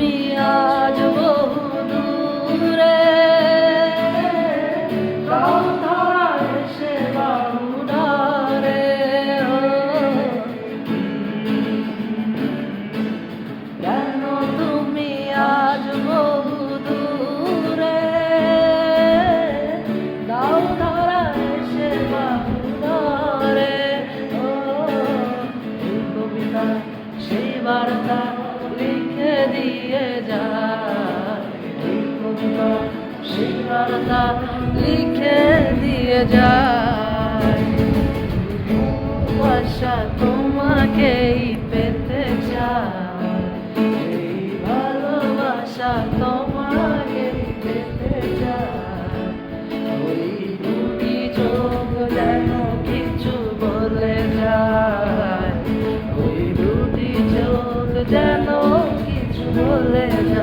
তুমি আজ বহু দূরে, গাও ধরা এসে বাহুডারে। কেন তুমি আজ বহু দূরে, গাও ধরা এসে বাহুডারে। এই কবিতা সেই বার্তা লিখে দিয়ে যায়, এই কবিতা সেই বার্তা লিখে দিয়ে যায়। ভালোবাসা তোমাকেই পেতে চায়, এই ভালোবাসা তোমাকে পেতে চায়। ওই দুটি চোখ যেন কিছু বলে যায়, ওই দুটি চোখ যেন কিছু বলে যায়।